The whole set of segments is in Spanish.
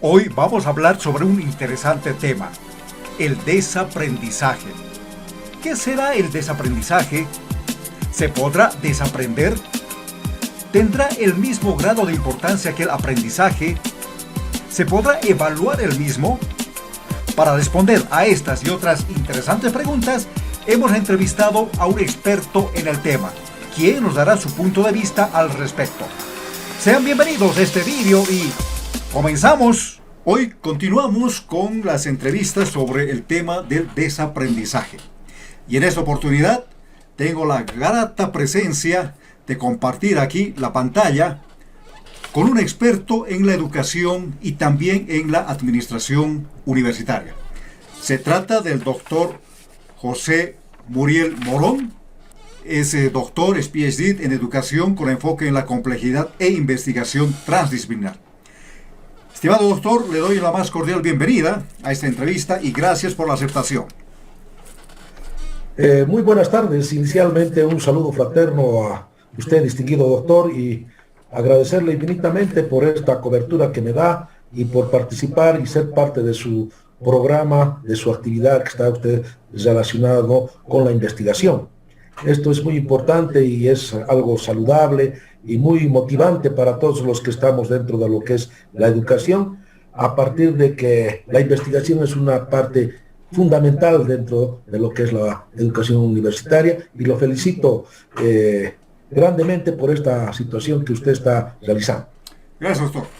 Hoy vamos a hablar sobre un interesante tema, el desaprendizaje. ¿Qué será el desaprendizaje? ¿Se podrá desaprender? ¿Tendrá el mismo grado de importancia que el aprendizaje? ¿Se podrá evaluar el mismo? Para responder a estas y otras interesantes preguntas, hemos entrevistado a un experto en el tema, quien nos dará su punto de vista al respecto. Sean bienvenidos a este vídeo y ¡comenzamos! Hoy continuamos con las entrevistas sobre el tema del desaprendizaje. Y en esta oportunidad tengo la grata presencia de compartir aquí la pantalla con un experto en la educación y también en la administración universitaria. Se trata del doctor José Muriel Morón. Es doctor, es PhD en educación con enfoque en la complejidad e investigación transdisciplinar. Estimado doctor, le doy la más cordial bienvenida a esta entrevista y gracias por la aceptación. Muy buenas tardes. Inicialmente un saludo fraterno a usted, distinguido doctor, y agradecerle infinitamente por esta cobertura que me da y por participar y ser parte de su programa, de su actividad que está usted relacionado con la investigación. Esto es muy importante y es algo saludable y muy motivante para todos los que estamos dentro de lo que es la educación, a partir de que la investigación es una parte fundamental dentro de lo que es la educación universitaria, y lo felicito grandemente por esta situación que usted está realizando. Gracias, doctor.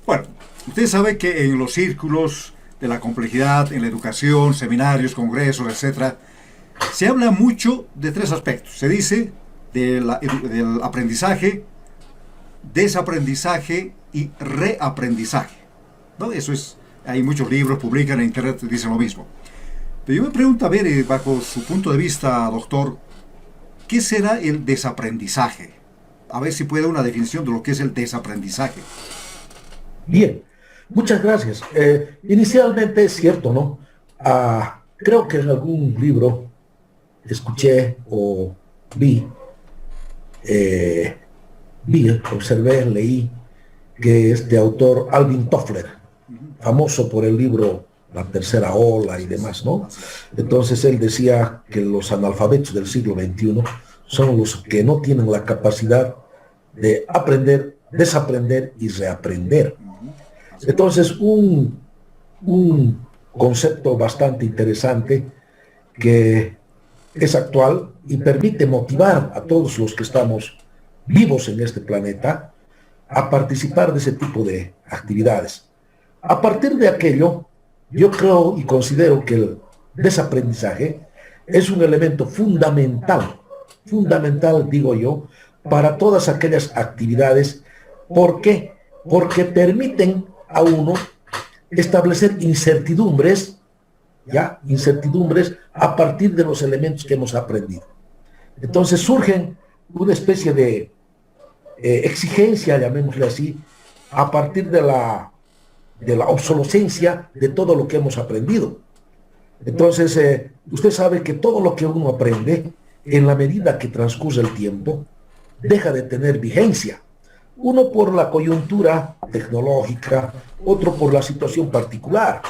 Bueno, usted sabe que en los círculos de la complejidad, en la educación, seminarios, congresos, etcétera, se habla mucho de tres aspectos. Se dice del aprendizaje, desaprendizaje y reaprendizaje, ¿no? Eso es, hay muchos libros, publican en internet, dicen lo mismo. Pero yo me pregunto, a ver, bajo su punto de vista, doctor, ¿qué será el desaprendizaje? A ver si puede dar una definición de lo que es el desaprendizaje. Bien, muchas gracias. Inicialmente es cierto, ¿no? Creo que en algún libro escuché o observé, leí que es de autor Alvin Toffler, famoso por el libro La Tercera Ola y demás, ¿no? Entonces él decía que los analfabetos del siglo XXI son los que no tienen la capacidad de aprender, desaprender y reaprender. Entonces un concepto bastante interesante que es actual y permite motivar a todos los que estamos vivos en este planeta a participar de ese tipo de actividades. A partir de aquello, yo creo y considero que el desaprendizaje es un elemento fundamental, digo yo, para todas aquellas actividades. ¿Por qué? Porque permiten a uno establecer incertidumbres a partir de los elementos que hemos aprendido. Entonces surgen una especie de exigencia, llamémosle así, a partir de la obsolescencia de todo lo que hemos aprendido. Entonces, usted sabe que todo lo que uno aprende, en la medida que transcurre el tiempo, deja de tener vigencia. Uno por la coyuntura tecnológica, otro por la situación particular,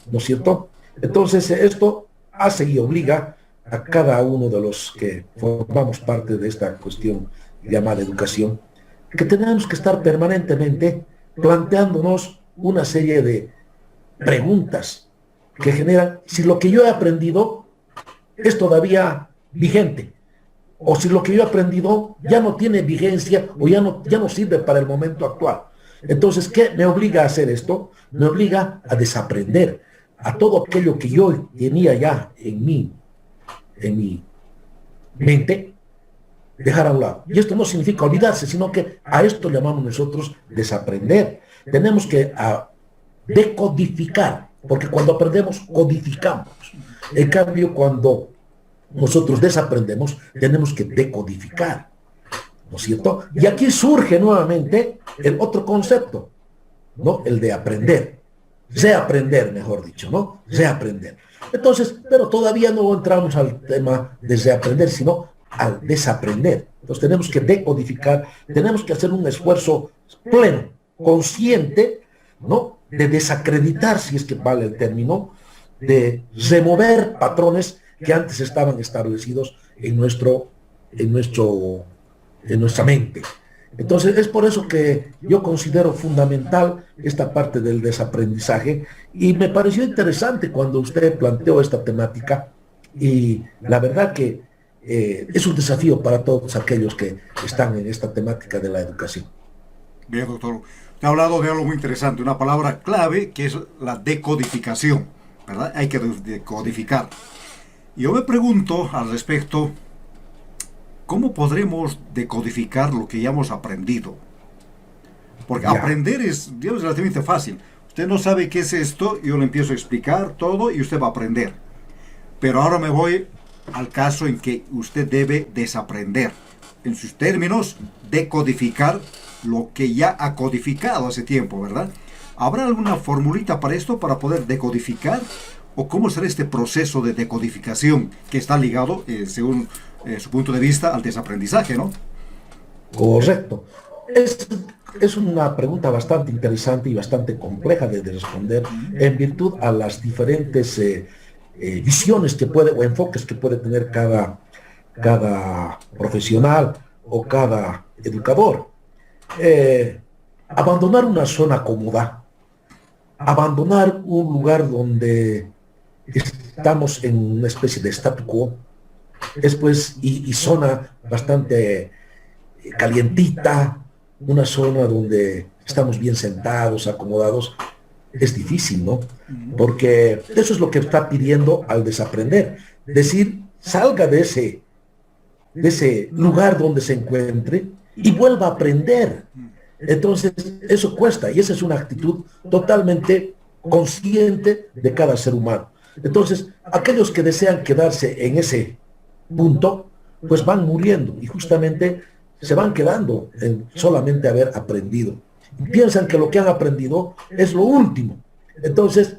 ¿no es cierto? Entonces, esto hace y obliga a cada uno de los que formamos parte de esta cuestión llamada educación, que tenemos que estar permanentemente planteándonos una serie de preguntas que generan si lo que yo he aprendido es todavía vigente, o si lo que yo he aprendido ya no tiene vigencia o ya no sirve para el momento actual. Entonces, ¿qué me obliga a hacer esto? Me obliga a desaprender a todo aquello que yo tenía ya en mi mente, dejar a un lado. Y esto no significa olvidarse, sino que a esto llamamos nosotros desaprender. Tenemos que decodificar, porque cuando aprendemos, codificamos. En cambio, cuando nosotros desaprendemos, tenemos que decodificar, ¿no es cierto? Y aquí surge nuevamente el otro concepto, ¿no? El de aprender. Reaprender, mejor dicho, ¿no? Reaprender. Entonces, pero todavía no entramos al tema de reaprender, sino al desaprender. Entonces tenemos que decodificar, tenemos que hacer un esfuerzo pleno, consciente, ¿no? de desacreditar, si es que vale el término, de remover patrones que antes estaban establecidos en nuestra mente. Entonces, es por eso que yo considero fundamental esta parte del desaprendizaje y me pareció interesante cuando usted planteó esta temática y la verdad que es un desafío para todos aquellos que están en esta temática de la educación. Bien, doctor. Te ha hablado de algo muy interesante, una palabra clave que es la decodificación, ¿verdad? Hay que decodificar. Y yo me pregunto al respecto, ¿cómo podremos decodificar lo que ya hemos aprendido? Porque Ya. aprender es, digamos, relativamente fácil. Usted no sabe qué es esto, yo le empiezo a explicar todo y usted va a aprender. Pero ahora me voy al caso en que usted debe desaprender. En sus términos, decodificar lo que ya ha codificado hace tiempo, ¿verdad? ¿Habrá alguna formulita para esto, para poder decodificar? ¿O cómo será este proceso de decodificación que está ligado, según su punto de vista, al desaprendizaje, ¿no? Correcto. Es una pregunta bastante interesante y bastante compleja de responder en virtud a las diferentes visiones que puede o enfoques que puede tener cada profesional o cada educador. Abandonar una zona cómoda, abandonar un lugar donde estamos en una especie de statu quo, después y zona bastante calientita, una zona donde estamos bien sentados, acomodados, es difícil, ¿no? Porque eso es lo que está pidiendo al desaprender. Decir, salga de ese lugar donde se encuentre y vuelva a aprender. Entonces, eso cuesta y esa es una actitud totalmente consciente de cada ser humano. Entonces, aquellos que desean quedarse en ese punto, pues van muriendo y justamente se van quedando en solamente haber aprendido. Y piensan que lo que han aprendido es lo último. Entonces,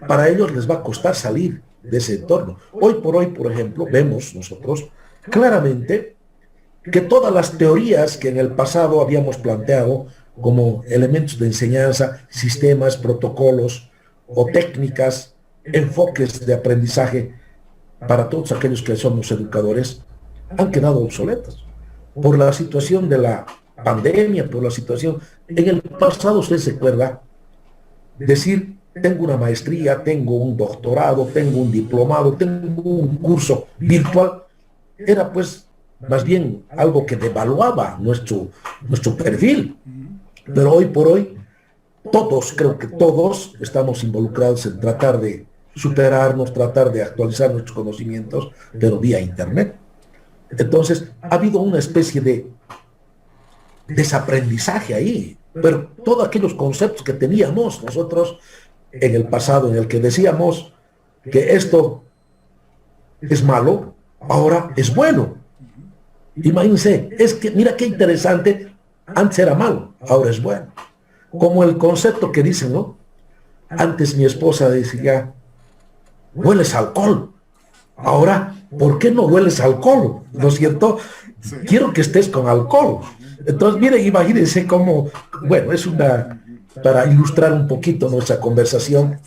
para ellos les va a costar salir de ese entorno. Hoy, por ejemplo, vemos nosotros claramente que todas las teorías que en el pasado habíamos planteado como elementos de enseñanza, sistemas, protocolos o técnicas, enfoques de aprendizaje para todos aquellos que somos educadores, han quedado obsoletas por la situación de la pandemia, por la situación. En el pasado, usted se acuerda, decir, tengo una maestría, tengo un doctorado, tengo un diplomado, tengo un curso virtual, era pues más bien algo que devaluaba nuestro perfil. Pero hoy por hoy, todos, creo que todos, estamos involucrados en tratar de superarnos, tratar de actualizar nuestros conocimientos, pero vía Internet. Entonces, ha habido una especie de desaprendizaje ahí, pero todos aquellos conceptos que teníamos nosotros en el pasado, en el que decíamos que esto es malo, ahora es bueno. Imagínense, es que mira qué interesante, antes era malo, ahora es bueno. Como el concepto que dicen, ¿no? Antes mi esposa decía, hueles a alcohol. Ahora, ¿por qué no hueles a alcohol? ¿No es cierto? Sí. Quiero que estés con alcohol. Entonces, miren, imagínense cómo, bueno, es para ilustrar un poquito nuestra conversación,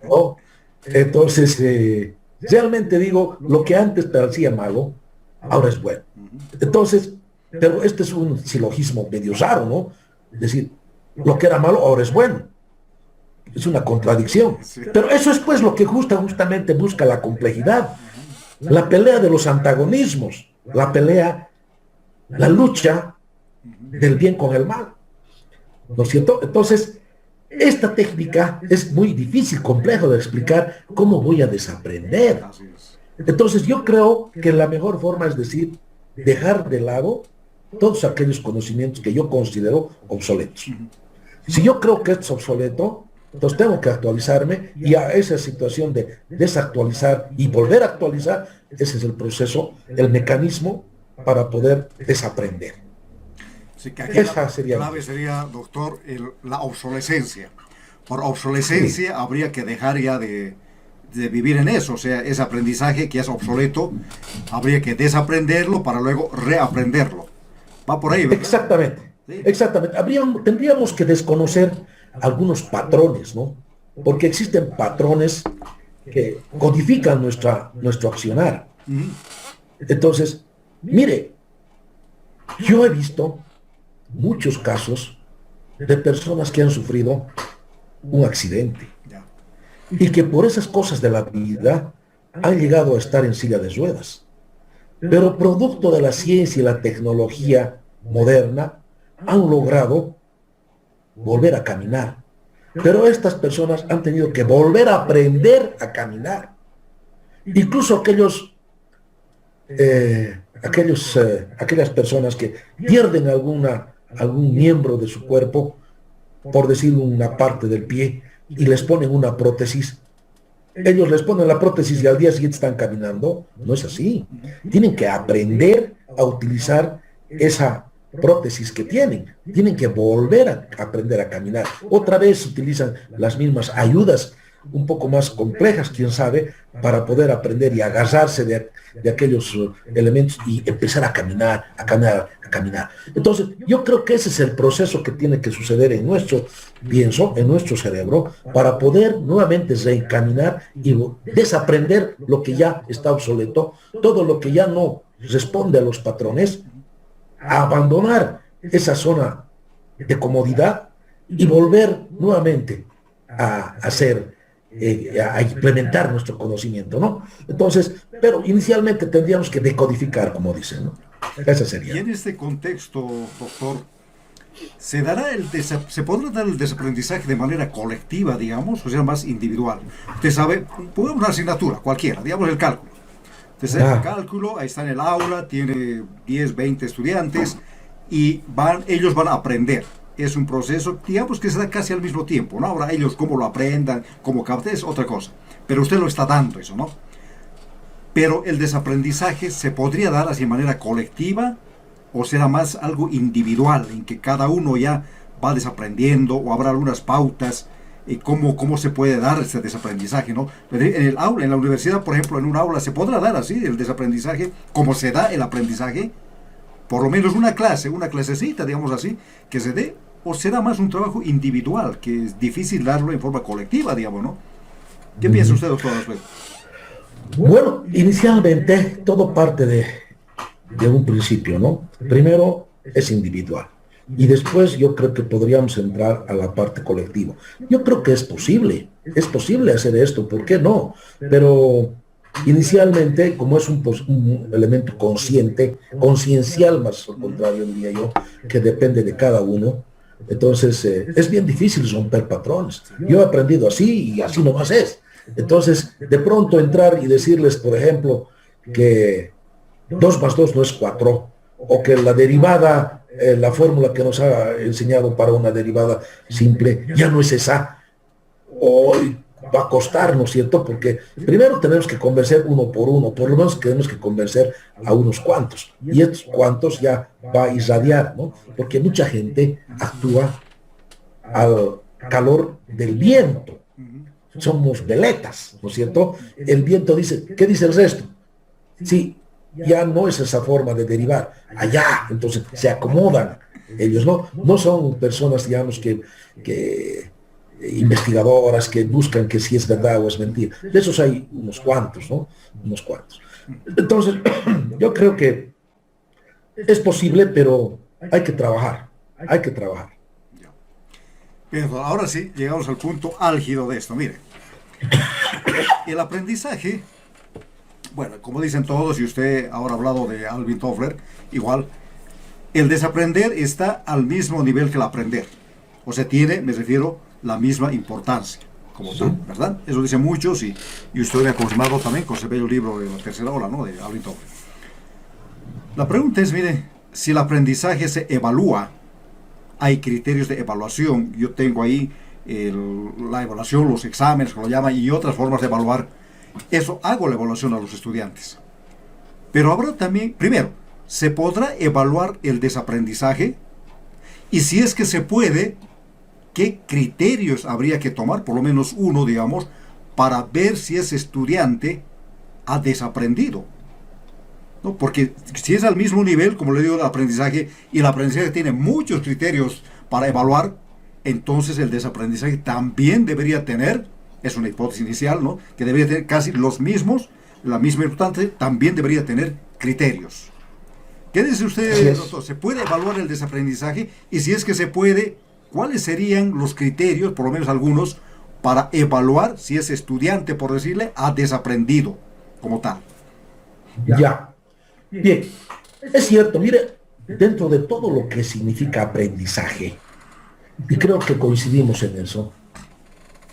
¿no? Entonces, realmente digo, lo que antes parecía malo, ahora es bueno. Entonces, pero este es un silogismo medio raro, ¿no? Es decir, lo que era malo, ahora es bueno. Es una contradicción. Pero eso es pues lo que justamente busca la complejidad. La pelea de los antagonismos, la lucha del bien con el mal. ¿No es cierto? Entonces, esta técnica es muy difícil, complejo de explicar cómo voy a desaprender. Entonces, yo creo que la mejor forma es decir, dejar de lado todos aquellos conocimientos que yo considero obsoletos. Si yo creo que es obsoleto, entonces tengo que actualizarme y a esa situación de desactualizar y volver a actualizar, ese es el proceso, el mecanismo para poder desaprender. Sí, que aquí esa sería la clave sería, doctor, la obsolescencia. Por obsolescencia sí, habría que dejar ya de vivir en eso, o sea, ese aprendizaje que es obsoleto, habría que desaprenderlo para luego reaprenderlo. Va por ahí, ¿verdad? Exactamente, sí. Exactamente. Tendríamos que desconocer algunos patrones, ¿no? Porque existen patrones que codifican nuestro accionar. Entonces, mire, yo he visto muchos casos de personas que han sufrido un accidente y que por esas cosas de la vida han llegado a estar en silla de ruedas. Pero producto de la ciencia y la tecnología moderna, han logrado volver a caminar. Pero estas personas han tenido que volver a aprender a caminar. Incluso aquellas personas que pierden algún miembro de su cuerpo, por decir una parte del pie, y les ponen una prótesis. Ellos les ponen la prótesis y al día siguiente están caminando. No es así. Tienen que aprender a utilizar esa prótesis que tienen. Tienen que volver a aprender a caminar. Otra vez utilizan las mismas ayudas un poco más complejas, quién sabe, para poder aprender y agarrarse de aquellos elementos y empezar a caminar, a caminar, a caminar. Entonces, yo creo que ese es el proceso que tiene que suceder en nuestro cerebro, para poder nuevamente reencaminar y desaprender lo que ya está obsoleto, todo lo que ya no responde a los patrones, a abandonar esa zona de comodidad y volver nuevamente a hacer, a implementar nuestro conocimiento, ¿no? Entonces, pero inicialmente tendríamos que decodificar, como dicen, ¿no? Esa sería. Y en este contexto, doctor, ¿se podrá dar el desaprendizaje de manera colectiva, digamos, o sea, más individual? Usted sabe, pongamos una asignatura cualquiera, digamos el cálculo. Entonces, el cálculo, ahí está en el aula, tiene 10, 20 estudiantes y ellos van a aprender. Es un proceso, digamos, que se da casi al mismo tiempo, ¿no? Ahora ellos cómo lo aprendan, cómo capten, es otra cosa. Pero usted lo está dando eso, ¿no? Pero el desaprendizaje se podría dar así de manera colectiva o será más algo individual, en que cada uno ya va desaprendiendo o habrá algunas pautas. ¿Cómo se puede dar ese desaprendizaje, ¿no? En el aula, en la universidad, por ejemplo, en un aula se podrá dar así el desaprendizaje, como se da el aprendizaje, por lo menos una clasecita, digamos así, que se dé, o será más un trabajo individual, que es difícil darlo en forma colectiva, digamos, ¿no? ¿Qué piensa usted, doctor? Bueno, inicialmente todo parte de un principio, ¿no? Primero es individual. Y después yo creo que podríamos entrar a la parte colectiva. Yo creo que es posible hacer esto, ¿por qué no? Pero inicialmente, como es un elemento consciencial más al contrario, diría yo, que depende de cada uno, entonces es bien difícil romper patrones. Yo he aprendido así y así nomás es. Entonces, de pronto entrar y decirles, por ejemplo, que 2 más 2 no es 4, o que la derivada, la fórmula que nos ha enseñado para una derivada simple, ya no es esa. Hoy va a costar, ¿no es cierto? Porque primero tenemos que convencer uno por uno, por lo menos tenemos que convencer a unos cuantos. Y estos cuantos ya va a irradiar, ¿no? Porque mucha gente actúa al calor del viento. Somos veletas, ¿no es cierto? El viento dice, ¿qué dice el resto? Sí, ya no es esa forma de derivar. Allá, entonces se acomodan ellos, no son personas, digamos, que investigadoras que buscan que si es verdad o es mentira. De esos hay unos cuantos, ¿no? Unos cuantos. Entonces, yo creo que es posible, pero hay que trabajar. Pero ahora sí, llegamos al punto álgido de esto. Mire, el aprendizaje, bueno, como dicen todos, y usted ahora ha hablado de Alvin Toffler, igual, el desaprender está al mismo nivel que el aprender. O sea, tiene, me refiero, la misma importancia, como tal, ¿verdad? Eso dicen muchos, y usted me ha confirmado también con ese bello libro de La Tercera Ola, ¿no? De Alvin Toffler. La pregunta es, mire, si el aprendizaje se evalúa, hay criterios de evaluación. Yo tengo ahí la evaluación, los exámenes, que lo llaman, y otras formas de evaluar. Eso, hago la evaluación a los estudiantes. Pero habrá también, primero, ¿se podrá evaluar el desaprendizaje? Y si es que se puede, ¿qué criterios habría que tomar? Por lo menos uno, digamos, para ver si ese estudiante ha desaprendido, ¿no? Porque si es al mismo nivel, como le digo, el aprendizaje, y el aprendizaje tiene muchos criterios para evaluar, entonces el desaprendizaje también debería tener, es una hipótesis inicial, ¿no? Que debería tener casi los mismos, la misma importancia, también debería tener criterios. ¿Qué dice usted, doctor? ¿Se puede evaluar el desaprendizaje? Y si es que se puede, ¿cuáles serían los criterios, por lo menos algunos, para evaluar si ese estudiante, por decirle, ha desaprendido como tal? Ya. Bien, es cierto, mire, dentro de todo lo que significa aprendizaje, y creo que coincidimos en eso,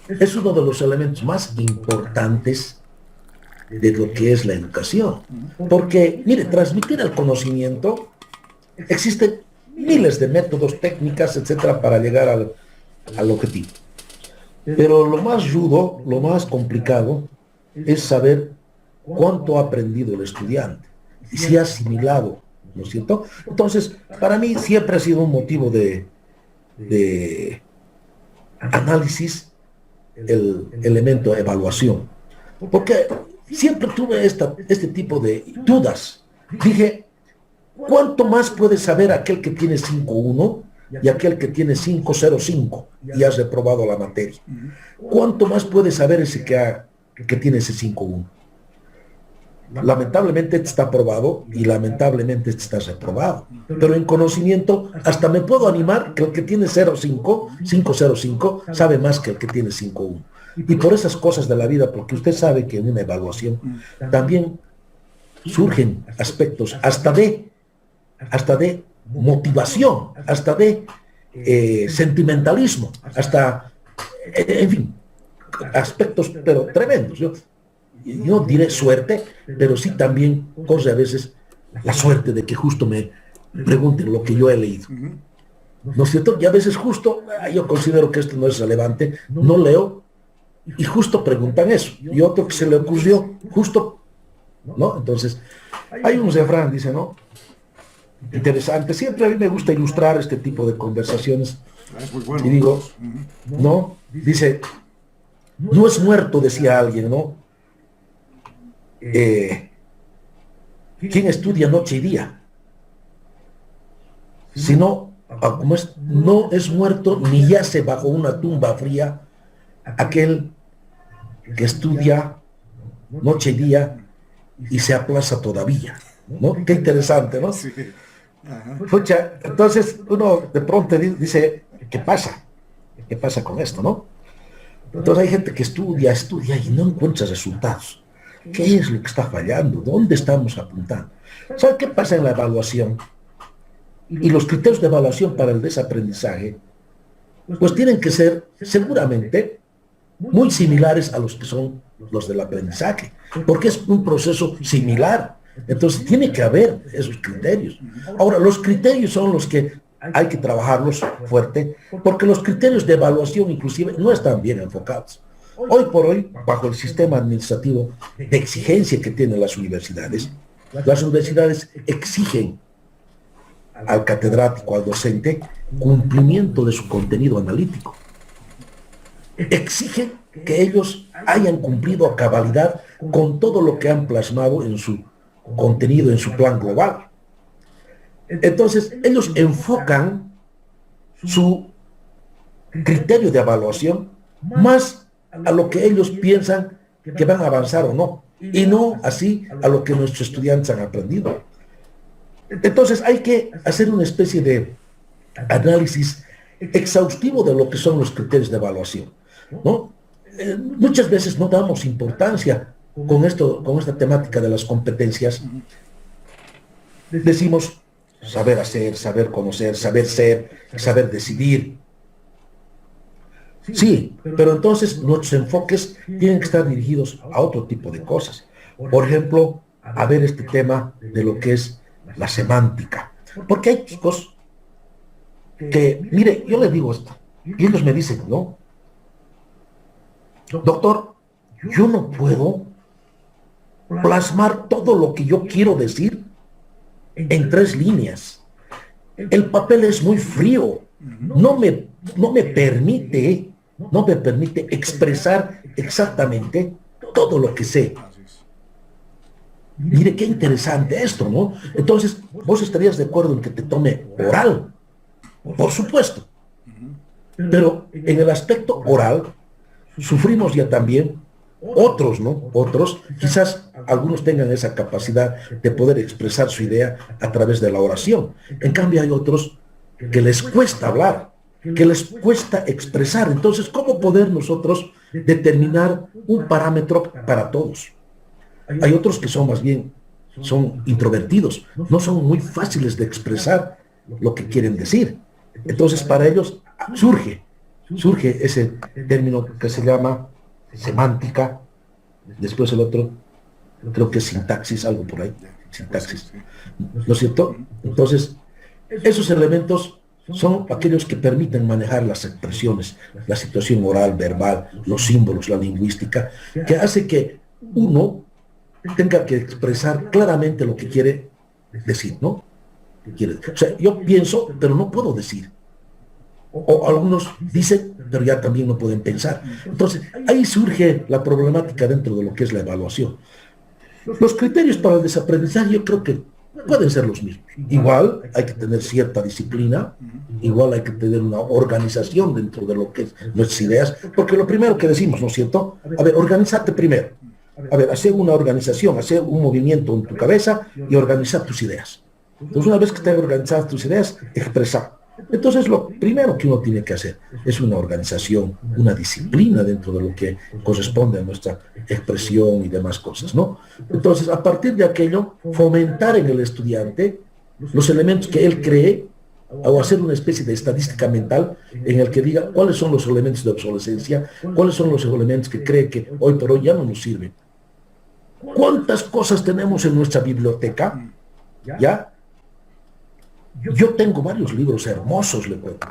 es uno de los elementos más importantes de lo que es la educación. Porque, mire, transmitir el conocimiento, existen miles de métodos, técnicas, etcétera, para llegar al objetivo. Pero lo más rudo, lo más complicado, es saber cuánto ha aprendido el estudiante y si ha asimilado, ¿no es cierto? Entonces, para mí siempre ha sido un motivo de análisis el elemento de evaluación, porque siempre tuve este tipo de dudas. Dije, ¿cuánto más puede saber aquel que tiene 5.1 y aquel que tiene 5.05 y ha reprobado la materia? ¿Cuánto más puede saber ese que tiene ese 5.1? Lamentablemente este está aprobado y lamentablemente este está reprobado. Pero en conocimiento hasta me puedo animar que el que tiene 5.05 sabe más que el que tiene 5.1. Y por esas cosas de la vida, porque usted sabe que en una evaluación también surgen aspectos hasta de motivación, hasta de sentimentalismo, hasta, en fin, aspectos pero tremendos. Yo diré suerte, pero sí también corre a veces la suerte de que justo me pregunten lo que yo he leído. ¿No es cierto? Y a veces justo, yo considero que esto no es relevante, no leo, y justo preguntan eso. Y otro que se le ocurrió, justo, ¿no? Entonces, hay un refrán, dice, ¿no? Interesante. Siempre a mí me gusta ilustrar este tipo de conversaciones. Es muy bueno. Y digo, ¿no? Dice, no es muerto, decía alguien, ¿no? ¿Quién estudia noche y día? Sino, como no es muerto ni yace bajo una tumba fría aquel que estudia noche y día y se aplaza todavía, ¿no? Qué interesante, ¿no? Sí. Ajá. Pucha, entonces uno de pronto dice, ¿qué pasa? ¿Qué pasa con esto, no? Entonces hay gente que estudia y no encuentra resultados. ¿Qué es lo que está fallando? ¿Dónde estamos apuntando? ¿Sabe qué pasa en la evaluación? Y los criterios de evaluación para el desaprendizaje, pues tienen que ser seguramente muy similares a los que son los del aprendizaje, porque es un proceso similar. Entonces tiene que haber esos criterios. Ahora, los criterios son los que hay que trabajarlos fuerte, porque los criterios de evaluación inclusive no están bien enfocados. Hoy por hoy, bajo el sistema administrativo de exigencia que tienen las universidades exigen al catedrático, al docente, cumplimiento de su contenido analítico. Exigen que ellos hayan cumplido a cabalidad con todo lo que han plasmado en su contenido, en su plan global. Entonces, ellos enfocan su criterio de evaluación más a lo que ellos piensan que van a avanzar o no, y no así a lo que nuestros estudiantes han aprendido. Entonces, hay que hacer una especie de análisis exhaustivo de lo que son los criterios de evaluación, ¿no? Muchas veces no damos importancia con esta temática de las competencias. Decimos saber hacer, saber conocer, saber ser, saber decidir. Sí, pero entonces nuestros enfoques tienen que estar dirigidos a otro tipo de cosas. Por ejemplo, a ver este tema de lo que es la semántica. Porque hay chicos que, mire, yo les digo esto, y ellos me dicen, no, doctor, yo no puedo plasmar todo lo que yo quiero decir en 3 líneas. El papel es muy frío, no me permite expresar exactamente todo lo que sé. Mire qué interesante esto, ¿no? Entonces, vos estarías de acuerdo en que te tome oral, por supuesto. Pero en el aspecto oral, sufrimos ya también otros, ¿no? Otros, quizás algunos tengan esa capacidad de poder expresar su idea a través de la oración. En cambio hay otros que les cuesta hablar, que les cuesta expresar. Entonces, ¿cómo poder nosotros determinar un parámetro para todos? Hay otros que son más bien, son introvertidos, no son muy fáciles de expresar lo que quieren decir. Entonces, para ellos surge ese término que se llama semántica, después el otro, creo que es sintaxis, algo por ahí, sintaxis, ¿no es cierto? Entonces, esos elementos son aquellos que permiten manejar las expresiones, la situación oral, verbal, los símbolos, la lingüística, que hace que uno tenga que expresar claramente lo que quiere decir, ¿no? O sea, yo pienso, pero no puedo decir. O algunos dicen, pero ya también no pueden pensar. Entonces, ahí surge la problemática dentro de lo que es la evaluación. Los criterios para el desaprendizaje yo creo que pueden ser los mismos. Igual hay que tener cierta disciplina, igual hay que tener una organización dentro de lo que es nuestras ideas, porque lo primero que decimos, ¿no es cierto? A ver, organízate primero. A ver, hacer una organización, hacer un movimiento en tu cabeza y organizar tus ideas. Entonces, una vez que estén organizadas tus ideas, expresar. Entonces, lo primero que uno tiene que hacer es una organización, una disciplina dentro de lo que corresponde a nuestra expresión y demás cosas, ¿no? Entonces, a partir de aquello, fomentar en el estudiante los elementos que él cree, o hacer una especie de estadística mental en el que diga cuáles son los elementos de obsolescencia, cuáles son los elementos que cree que hoy por hoy ya no nos sirven. ¿Cuántas cosas tenemos en nuestra biblioteca? ¿Ya? Yo tengo varios libros hermosos, le cuento,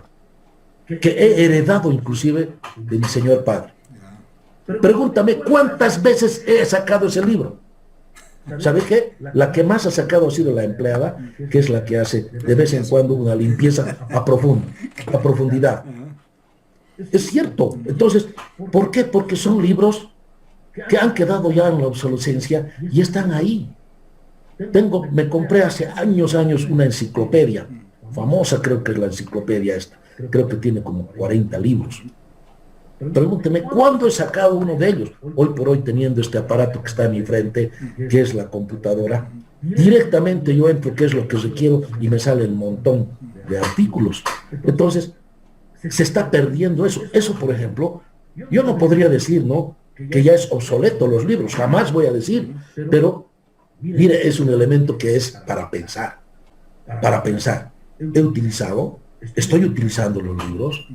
que he heredado inclusive de mi señor padre. Pregúntame cuántas veces he sacado ese libro. ¿Sabe qué? La que más ha sacado ha sido la empleada, que es la que hace de vez en cuando una limpieza a profundidad. Es cierto. Entonces, ¿por qué? Porque son libros que han quedado ya en la obsolescencia y están ahí. Me compré hace años una enciclopedia, famosa creo que es la enciclopedia esta, creo que tiene como 40 libros. Pregúnteme, ¿cuándo he sacado uno de ellos? Hoy por hoy teniendo este aparato que está en mi frente, que es la computadora, directamente yo entro qué es lo que requiero y me sale un montón de artículos. Entonces, se está perdiendo eso. Eso, por ejemplo, yo no podría decir, ¿no?, que ya es obsoleto los libros, jamás voy a decir, pero mire, es un elemento que es para pensar, para pensar. Estoy utilizando los libros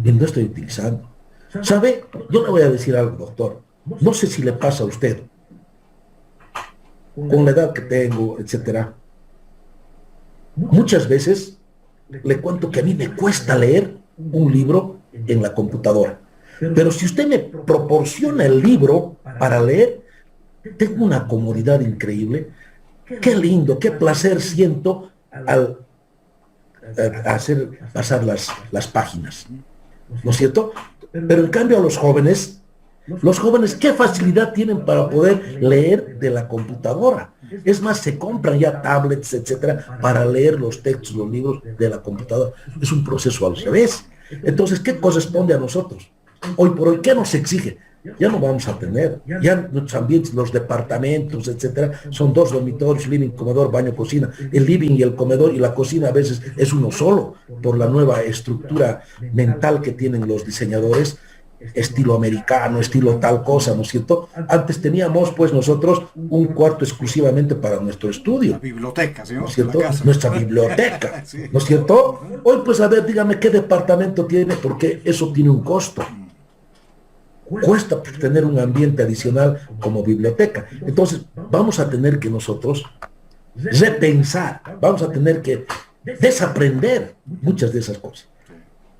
y no estoy utilizando. ¿Sabe? Yo le voy a decir algo, doctor. No sé si le pasa a usted, con la edad que tengo, etcétera. Muchas veces le cuento que a mí me cuesta leer un libro en la computadora. Pero si usted me proporciona el libro para leer, tengo una comodidad increíble. Qué lindo, qué placer siento al hacer pasar las páginas, ¿no es cierto? Pero en cambio a los jóvenes, qué facilidad tienen para poder leer de la computadora. Es más, se compran ya tablets, etcétera, para leer los textos, los libros de la computadora. Es un proceso al revés. Entonces, ¿qué corresponde a nosotros? Hoy por hoy, ¿qué nos exige? Ya no vamos a tener, ya nuestros ambientes, los departamentos, etcétera, son 2 dormitorios, living, comedor, baño, cocina. El living y el comedor y la cocina a veces es uno solo, por la nueva estructura mental que tienen los diseñadores, estilo americano, estilo tal cosa, ¿no es cierto? Antes teníamos, pues, nosotros un cuarto exclusivamente para nuestro estudio. La biblioteca, ¿sí? ¿No es cierto? Nuestra biblioteca, ¿no es cierto? Hoy, pues, a ver, dígame qué departamento tiene, porque eso tiene un costo. Cuesta tener un ambiente adicional como biblioteca. Entonces, vamos a tener que nosotros repensar, vamos a tener que desaprender muchas de esas cosas.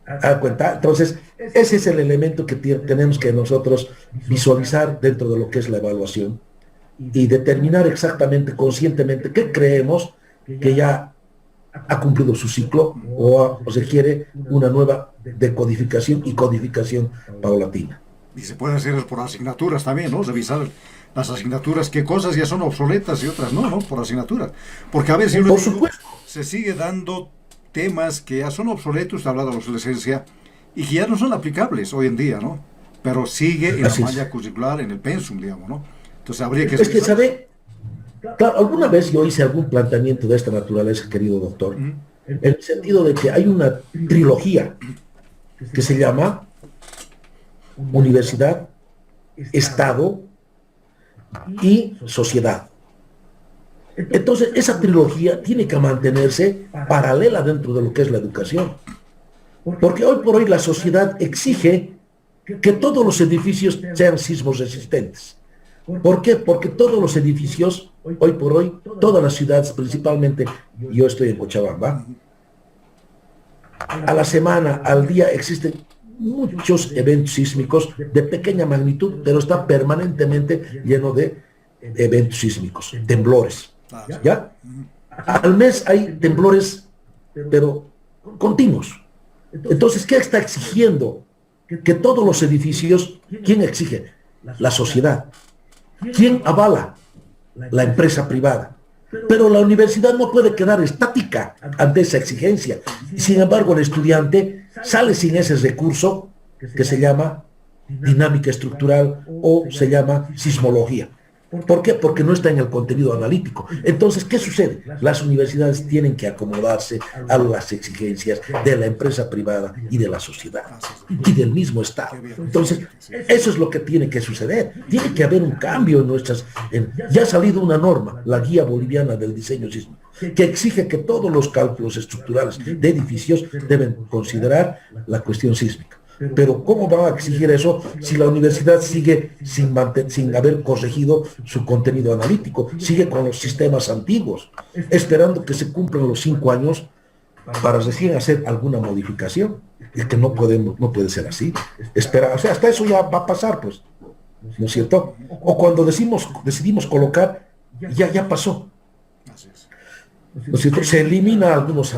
¿Da cuenta? Entonces, ese es el elemento que tenemos que nosotros visualizar dentro de lo que es la evaluación y determinar exactamente, conscientemente, qué creemos que ya ha cumplido su ciclo o requiere una nueva decodificación y codificación paulatina. Y se puede hacer por asignaturas también, ¿no? Revisar las asignaturas, qué cosas ya son obsoletas y otras no, ¿no? Por asignaturas. Porque a ver, si uno se sigue dando temas que ya son obsoletos, hablando de la obsolescencia, y que ya no son aplicables hoy en día, ¿no? Pero sigue en la Así es. malla curricular, en el pensum, digamos, ¿no? Entonces habría que... Es que, ¿sabe? Claro, alguna vez yo hice algún planteamiento de esta naturaleza, querido doctor, en el sentido de que hay una trilogía que se llama Universidad, Estado y Sociedad. Entonces, esa trilogía tiene que mantenerse paralela dentro de lo que es la educación. Porque hoy por hoy la sociedad exige que todos los edificios sean sismos resistentes. ¿Por qué? Porque todos los edificios, hoy por hoy, todas las ciudades, principalmente, yo estoy en Cochabamba, a la semana, al día, existen muchos eventos sísmicos de pequeña magnitud, pero está permanentemente lleno de eventos sísmicos, temblores. ¿Ya? Al mes hay temblores, pero continuos. Entonces, ¿qué está exigiendo? Que todos los edificios, ¿quién exige? La sociedad. ¿Quién avala? La empresa privada. Pero la universidad no puede quedar estática ante esa exigencia. Sin embargo, el estudiante sale sin ese recurso que se llama dinámica estructural o se llama sismología. ¿Por qué? Porque no está en el contenido analítico. Entonces, ¿qué sucede? Las universidades tienen que acomodarse a las exigencias de la empresa privada y de la sociedad y del mismo Estado. Entonces, eso es lo que tiene que suceder. Tiene que haber un cambio en nuestras... ya ha salido una norma, la Guía Boliviana del Diseño Sísmico, que exige que todos los cálculos estructurales de edificios deben considerar la cuestión sísmica. Pero ¿cómo van a exigir eso si la universidad sigue sin haber corregido su contenido analítico? Sigue con los sistemas antiguos, esperando que se cumplan los 5 años para recién hacer alguna modificación. Es que no puede ser así. Espera, o sea, hasta eso ya va a pasar, pues. ¿No es cierto? O cuando decidimos colocar, ya pasó. ¿No es cierto? Se elimina algunas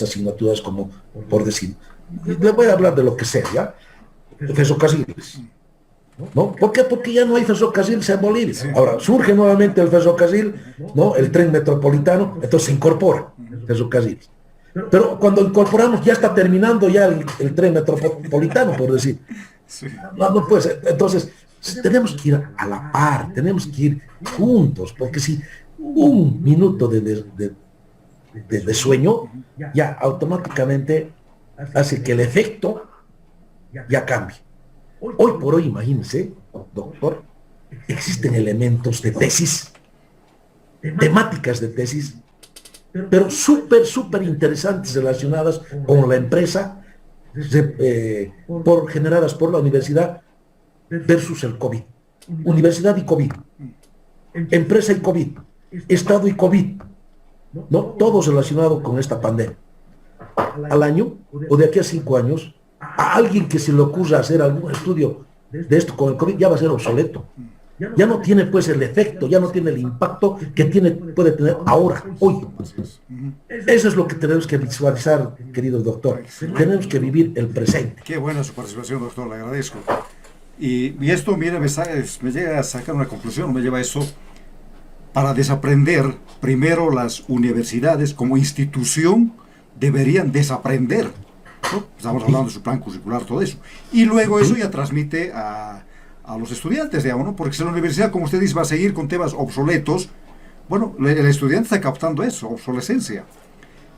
asignaturas, como por decir. Le voy a hablar de lo que sea, ¿ya? Ferrocarriles. ¿No? ¿Por qué? Porque ya no hay ferrocarriles en Bolivia. Ahora, surge nuevamente el ferrocarril, ¿no? El tren metropolitano, entonces se incorpora ferrocarriles. Pero cuando incorporamos ya está terminando ya el tren metropolitano, por decir. No puede ser. Entonces, tenemos que ir a la par, tenemos que ir juntos, porque si un minuto de sueño, ya automáticamente hace que el efecto ya cambie. Hoy por hoy, imagínense, doctor, existen elementos de tesis, temáticas de tesis, pero súper interesantes relacionadas con la empresa, generadas por la universidad versus el COVID. Universidad y COVID, empresa y COVID, Estado y COVID, ¿no? Todo relacionado con esta pandemia. Al año, o de aquí a 5 años, a alguien que se le ocurra hacer algún estudio de esto con el COVID ya va a ser obsoleto. Ya no tiene pues el efecto, ya no tiene el impacto que puede tener ahora, hoy. Eso es lo que tenemos que visualizar, querido doctor. Tenemos que vivir el presente. Qué buena su participación, doctor, le agradezco. Y esto, mire, me llega a sacar una conclusión, me lleva a eso. Para desaprender, primero las universidades como institución deberían desaprender, ¿no? Estamos hablando de su plan curricular, todo eso. Y luego eso ya transmite a los estudiantes, digamos, ¿no? Porque si la universidad, como usted dice, va a seguir con temas obsoletos, bueno, el estudiante está captando eso, obsolescencia,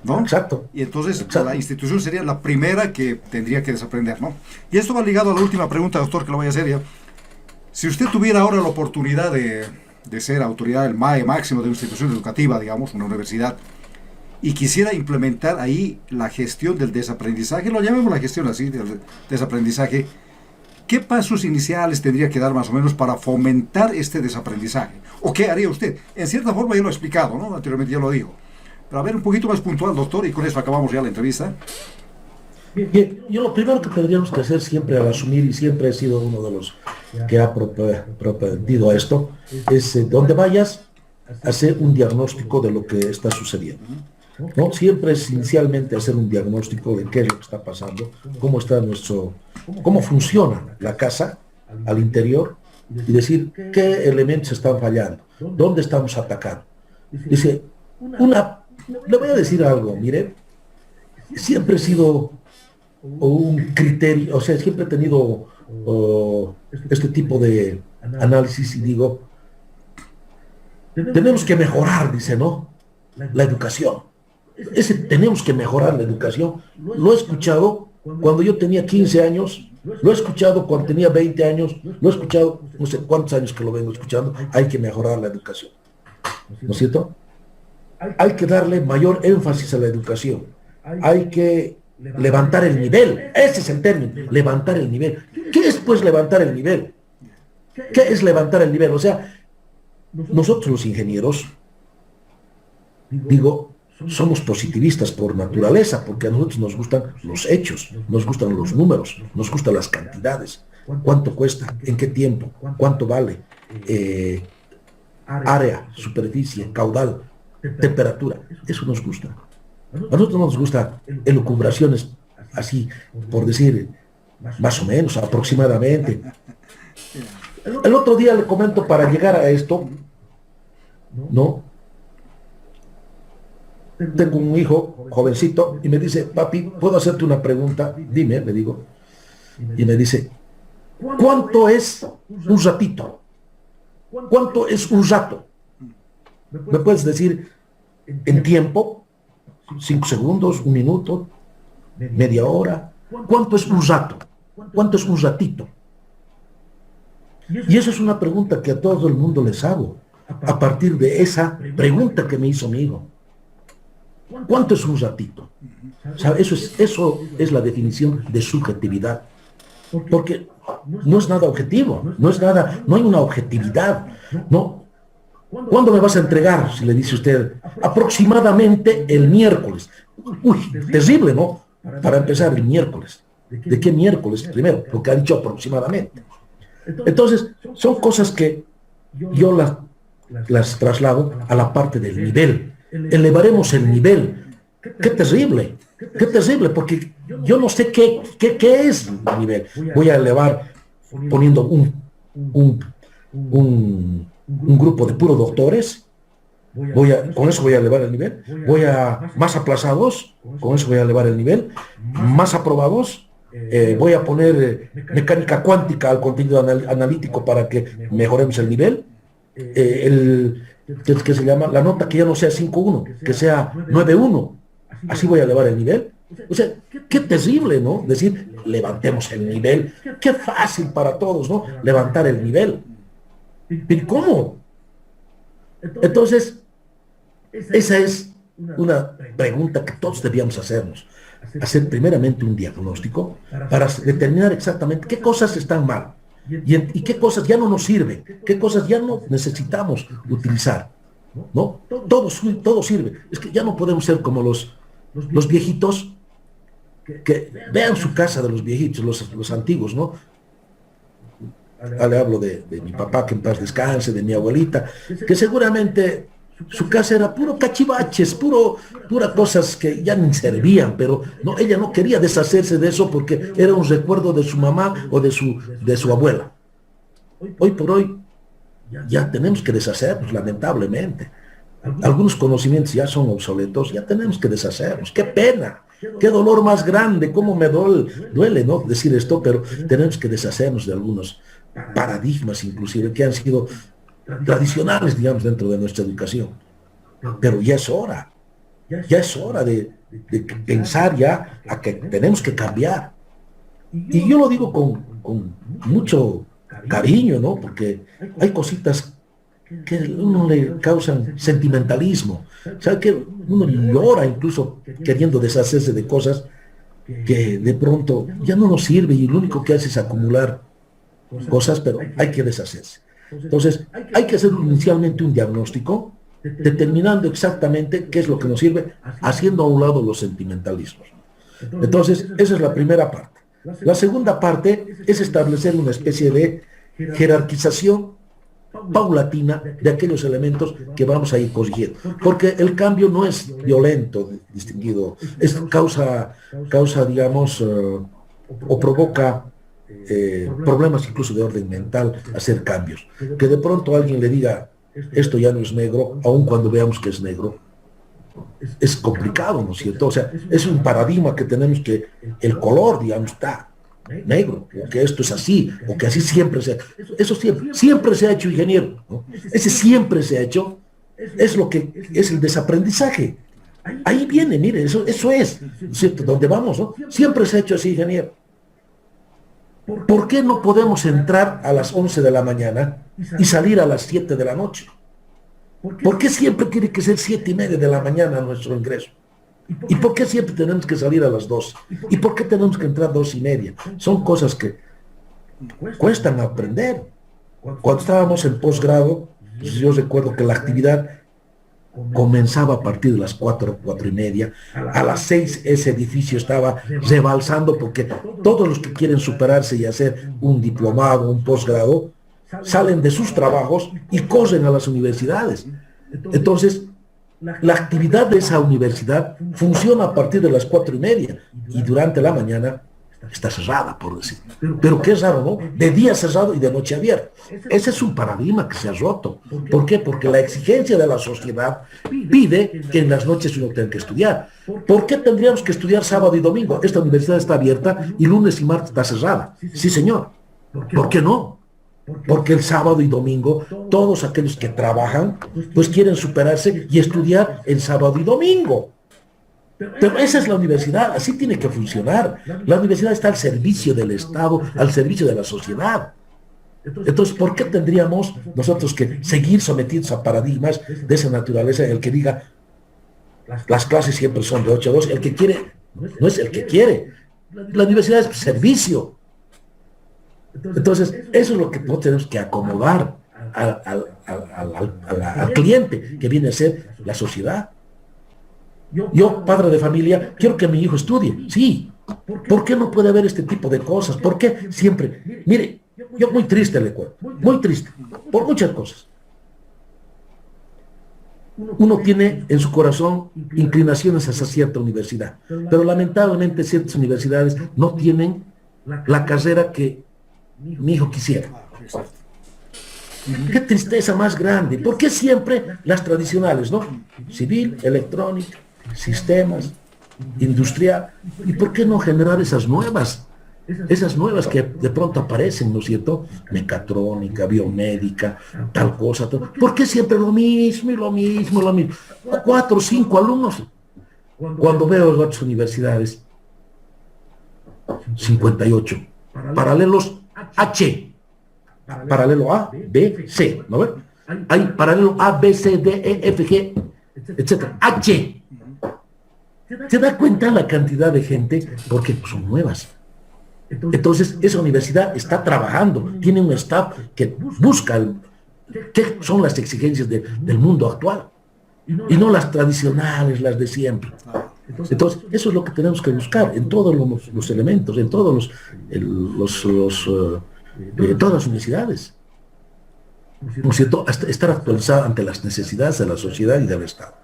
¿no? Exacto. Y entonces Exacto. La institución sería la primera que tendría que desaprender, ¿no? Y esto va ligado a la última pregunta, doctor, que lo voy a hacer ya. Si usted tuviera ahora la oportunidad de ser autoridad del MAE máximo de una institución educativa, digamos, una universidad, y quisiera implementar ahí la gestión del desaprendizaje, lo llamemos la gestión así, del desaprendizaje, ¿qué pasos iniciales tendría que dar más o menos para fomentar este desaprendizaje? ¿O qué haría usted? En cierta forma ya lo he explicado, ¿no? Anteriormente ya lo digo. Pero a ver, un poquito más puntual, doctor, y con eso acabamos ya la entrevista. Bien, yo lo primero que tendríamos que hacer siempre al asumir, y siempre he sido uno de los que ha propendido a esto, es donde vayas, hacer un diagnóstico de lo que está sucediendo. ¿No? Siempre es inicialmente hacer un diagnóstico de qué es lo que está pasando, cómo funciona la casa al interior, y decir qué elementos están fallando, dónde estamos atacando. Dice, le voy a decir algo, mire, siempre he sido o un criterio, o sea, siempre he tenido este tipo de análisis y digo, tenemos que mejorar, dice, ¿no? La educación. Tenemos que mejorar la educación. Lo he escuchado cuando yo tenía 15 años, lo he escuchado cuando tenía 20 años, lo he escuchado no sé cuántos años que lo vengo escuchando, hay que mejorar la educación. ¿No es cierto? Hay que darle mayor énfasis a la educación. Hay que levantar el nivel. Ese es el término, levantar el nivel. ¿Qué es pues levantar el nivel? ¿Qué es levantar el nivel? O sea, nosotros los ingenieros, digo, somos positivistas por naturaleza, porque a nosotros nos gustan los hechos, nos gustan los números, nos gustan las cantidades. ¿Cuánto cuesta? ¿En qué tiempo? ¿Cuánto vale? Área, superficie, caudal, temperatura. Eso nos gusta. A nosotros no nos gusta elucubraciones así, por decir, más o menos, aproximadamente. El otro día le comento para llegar a esto, ¿no? Tengo un hijo jovencito y me dice, papi, ¿puedo hacerte una pregunta? Dime, le digo. Y me dice, ¿cuánto es un ratito? ¿Cuánto es un rato? ¿Me puedes decir en tiempo? 5 segundos, 1 minuto, media hora. ¿Cuánto es un rato? ¿Cuánto es un ratito? Y esa es una pregunta que a todo el mundo les hago, a partir de esa pregunta que me hizo mi hijo. ¿Cuánto es un ratito? O sea, eso es la definición de subjetividad. Porque no es nada objetivo, no hay una objetividad, ¿no? ¿Cuándo me vas a entregar? Si le dice usted, aproximadamente el miércoles. Uy, terrible, ¿no? Para empezar, el miércoles. ¿De qué miércoles? Primero, porque ha dicho aproximadamente. Entonces, son cosas que yo las traslado a la parte del nivel. Elevaremos el nivel. ¡Qué terrible! ¡Qué terrible! Porque yo no sé qué es el nivel. Voy a elevar poniendo un grupo de puros doctores. Con eso voy a elevar el nivel. Más aplazados, con eso voy a elevar el nivel. Más aprobados. Voy a poner mecánica cuántica al contenido analítico para que mejoremos el nivel. Que se llama la nota que ya no sea 5.1, que sea 9.1. Así voy a elevar el nivel. O sea, qué terrible, ¿no? Decir, levantemos el nivel. Qué fácil para todos, ¿no? Levantar el nivel. ¿Pero cómo? Entonces, esa es una pregunta que todos debíamos hacernos. Hacer primeramente un diagnóstico para determinar exactamente qué cosas están mal y qué cosas ya no nos sirven, qué cosas ya no necesitamos utilizar, ¿no? Todo sirve. Es que ya no podemos ser como los viejitos, que vean su casa de los viejitos, los antiguos, ¿no? Le hablo de mi papá, que en paz descanse, de mi abuelita, que seguramente su casa era puro cachivaches, pura cosas que ya ni servían, pero no, ella no quería deshacerse de eso porque era un recuerdo de su mamá o de su abuela. Hoy por hoy ya tenemos que deshacernos, lamentablemente. Algunos conocimientos ya son obsoletos, ya tenemos que deshacernos. ¡Qué pena! ¡Qué dolor más grande! ¿Cómo me duele, ¿no? Decir esto, pero tenemos que deshacernos de algunos paradigmas, inclusive, que han sido tradicionales, digamos, dentro de nuestra educación. Pero ya es hora de pensar ya a que tenemos que cambiar. Y yo lo digo con mucho cariño, ¿no? Porque hay cositas que a uno le causan sentimentalismo. ¿Sabe qué? Uno llora incluso queriendo deshacerse de cosas que de pronto ya no nos sirve y lo único que hace es acumular cosas, pero hay que deshacerse. Entonces, hay que hacer inicialmente un diagnóstico, determinando exactamente qué es lo que nos sirve, haciendo a un lado los sentimentalismos. Entonces, esa es la primera parte. La segunda parte es establecer una especie de jerarquización paulatina de aquellos elementos que vamos a ir corrigiendo. Porque el cambio no es violento, distinguido, causa, digamos, o provoca problemas incluso de orden mental, hacer cambios. Que de pronto alguien le diga, esto ya no es negro, aun cuando veamos que es negro, es complicado, ¿no es cierto? O sea, es un paradigma que tenemos que el color, digamos, está negro, o que esto es así, o que así siempre se ha hecho. Eso siempre se ha hecho, ingeniero, ¿no? Ese siempre se ha hecho, es lo que es el desaprendizaje. Ahí viene, mire, eso es, ¿no es cierto? Donde vamos, ¿no? Siempre se ha hecho así, ingeniero. ¿Por qué no podemos entrar a las 11 de la mañana y salir a las 7 de la noche? ¿Por qué siempre tiene que ser 7:30 de la mañana nuestro ingreso? ¿Y por qué siempre tenemos que salir a las 12? ¿Y por qué tenemos que entrar a 2:30? Son cosas que cuestan aprender. Cuando estábamos en posgrado, yo recuerdo que la actividad comenzaba a partir de las 4:30. A las 6 ese edificio estaba rebalsando porque todos los que quieren superarse y hacer un diplomado, un posgrado, salen de sus trabajos y corren a las universidades. Entonces, la actividad de esa universidad funciona a partir de las 4:30 y durante la mañana está cerrada, por decir. Pero qué raro, ¿no? De día cerrado y de noche abierto. Ese es un paradigma que se ha roto. ¿Por qué? Porque la exigencia de la sociedad pide que en las noches uno tenga que estudiar. ¿Por qué tendríamos que estudiar sábado y domingo? Esta universidad está abierta y lunes y martes está cerrada. Sí, señor. ¿Por qué no? Porque el sábado y domingo, todos aquellos que trabajan, pues quieren superarse y estudiar el sábado y domingo. Pero esa es la universidad, así tiene que funcionar. La universidad está al servicio del Estado, al servicio de la sociedad. Entonces, ¿por qué tendríamos nosotros que seguir sometidos a paradigmas de esa naturaleza en el que diga, las clases siempre son de 8 a 2, el que quiere, no es el que quiere. La universidad es servicio. Entonces, eso es lo que nosotros tenemos que acomodar al cliente, que viene a ser la sociedad. Yo, padre de familia, quiero que mi hijo estudie. Sí. ¿Por qué no puede haber este tipo de cosas? ¿Por qué siempre? Mire, yo muy triste le cuento. Muy triste. Por muchas cosas. Uno tiene en su corazón inclinaciones hacia cierta universidad. Pero lamentablemente ciertas universidades no tienen la carrera que mi hijo quisiera. Qué tristeza más grande. ¿Por qué siempre las tradicionales, no? Civil, electrónica, sistemas, industrial. ¿Y por qué no generar esas nuevas? Esas nuevas que de pronto aparecen, ¿no es cierto? Mecatrónica, biomédica, tal cosa. Tal. ¿Por qué siempre lo mismo y lo mismo, lo mismo? 4 o 5 alumnos. Cuando veo en otras universidades, 58. Paralelos H. Paralelo A, B, C. ¿No ven? Hay paralelo A, B, C, D, E, F, G, etc. H. ¿Se da cuenta la cantidad de gente? Porque son nuevas. Entonces, esa universidad está trabajando, tiene un staff que busca qué son las exigencias del mundo actual y no las tradicionales, las de siempre. Entonces, eso es lo que tenemos que buscar en todos los elementos, en todos todas las universidades. ¿No es cierto? Hasta estar actualizada ante las necesidades de la sociedad y del Estado.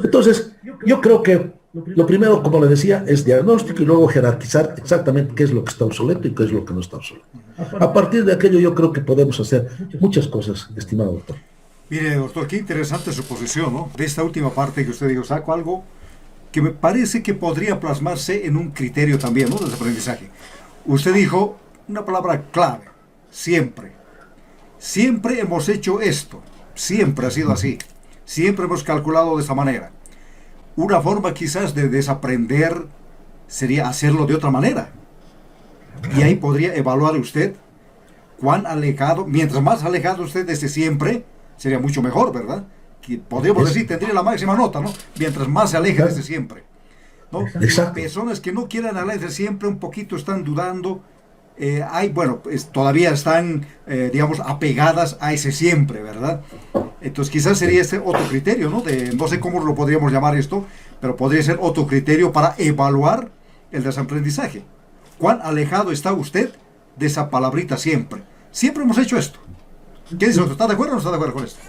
Entonces, yo creo que lo primero, como le decía, es diagnóstico y luego jerarquizar exactamente qué es lo que está obsoleto y qué es lo que no está obsoleto. A partir de aquello yo creo que podemos hacer muchas cosas, estimado doctor. Mire, doctor, qué interesante su posición, ¿no? De esta última parte que usted dijo, saco algo que me parece que podría plasmarse en un criterio también, ¿no? De aprendizaje. Usted dijo una palabra clave, siempre. Siempre hemos hecho esto, siempre ha sido así, siempre hemos calculado de esa manera. Una forma quizás de desaprender sería hacerlo de otra manera. Y ahí podría evaluar usted cuán alejado, mientras más alejado usted de ese siempre, sería mucho mejor, ¿verdad? Que podríamos decir, tendría la máxima nota, ¿no? Mientras más se aleje de ese siempre, ¿no? Exacto. Personas que no quieran alejarse siempre, un poquito están dudando, todavía están, digamos, apegadas a ese siempre, ¿verdad? Entonces quizás sería este otro criterio, ¿no? No sé cómo lo podríamos llamar esto, pero podría ser otro criterio para evaluar el desaprendizaje. ¿Cuán alejado está usted de esa palabrita siempre? Siempre hemos hecho esto. ¿Qué dice? ¿Está de acuerdo o no está de acuerdo con esto?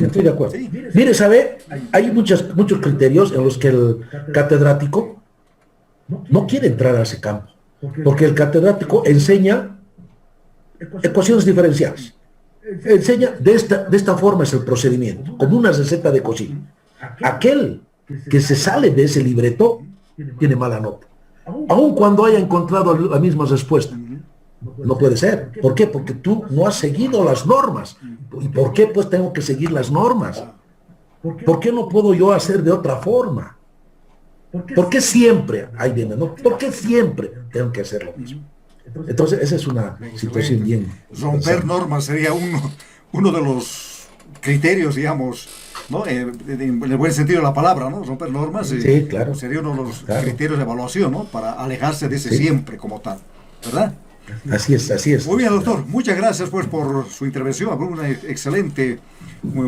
Estoy de acuerdo. Sí. Mire, ¿sabe? Hay muchos criterios en los que el catedrático no quiere entrar a ese campo. Porque el catedrático enseña ecuaciones diferenciales. Enseña de esta forma es el procedimiento, como una receta de cocina. Aquel que se sale de ese libreto tiene mala nota. Aun cuando haya encontrado la misma respuesta. No puede ser. ¿Por qué? Porque tú no has seguido las normas. ¿Y por qué pues tengo que seguir las normas? ¿Por qué no puedo yo hacer de otra forma? ¿Por qué siempre hay viene, no? ¿Por qué siempre tengo que hacer lo mismo? Entonces, esa es una situación bien. Romper normas sería uno de los criterios, digamos, ¿no? En el buen sentido de la palabra, ¿no? Romper normas sí, claro, sería uno de los criterios de evaluación, ¿no? Para alejarse de ese siempre como tal, ¿verdad? Así es, así es. Muy bien, doctor. Muchas gracias pues por su intervención. Un excelente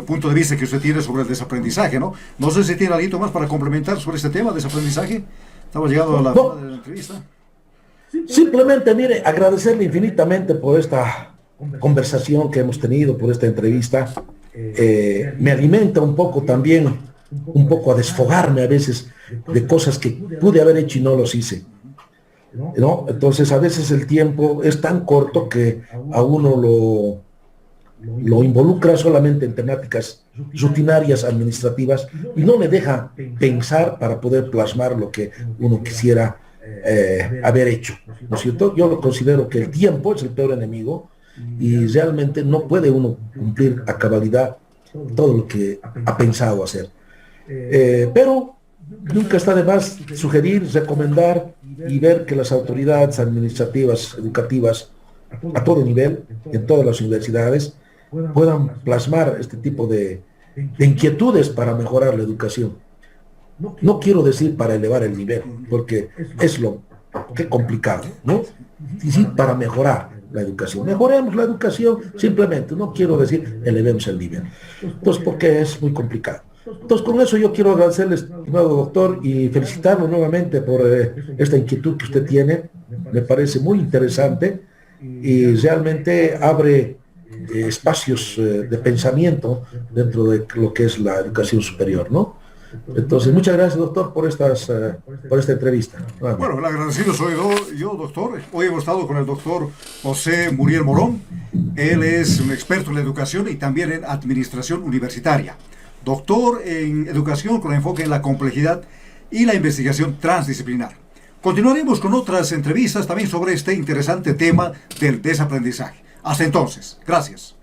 punto de vista que usted tiene sobre el desaprendizaje, ¿no? No sé si tiene algo más para complementar sobre este tema, desaprendizaje. Estamos llegando a la final de la entrevista. Simplemente, mire, agradecerle infinitamente por esta conversación que hemos tenido, por esta entrevista. Me alimenta un poco también, un poco a desfogarme a veces de cosas que pude haber hecho y no los hice, ¿no? Entonces a veces el tiempo es tan corto que a uno lo involucra solamente en temáticas rutinarias, administrativas, y no le deja pensar para poder plasmar lo que uno quisiera haber hecho, ¿no es cierto? Yo lo considero que el tiempo es el peor enemigo y realmente no puede uno cumplir a cabalidad todo lo que ha pensado hacer. Pero nunca está de más sugerir, recomendar y ver que las autoridades administrativas, educativas, a todo nivel, en todas las universidades, puedan plasmar este tipo de inquietudes para mejorar la educación. No quiero decir para elevar el nivel, porque es lo que complicado, ¿no? Y sí, para mejorar la educación. Mejoremos la educación simplemente, no quiero decir elevemos el nivel. Entonces, porque es muy complicado. Entonces, con eso yo quiero agradecerle, estimado doctor, y felicitarlo nuevamente por esta inquietud que usted tiene. Me parece muy interesante y realmente abre espacios de pensamiento dentro de lo que es la educación superior, ¿no? Entonces, muchas gracias, doctor, por esta entrevista. Bueno, el agradecido soy yo, doctor. Hoy hemos estado con el doctor José Muriel Morón. Él es un experto en la educación y también en administración universitaria. Doctor en educación con enfoque en la complejidad y la investigación transdisciplinar. Continuaremos con otras entrevistas también sobre este interesante tema del desaprendizaje. Hasta entonces, gracias.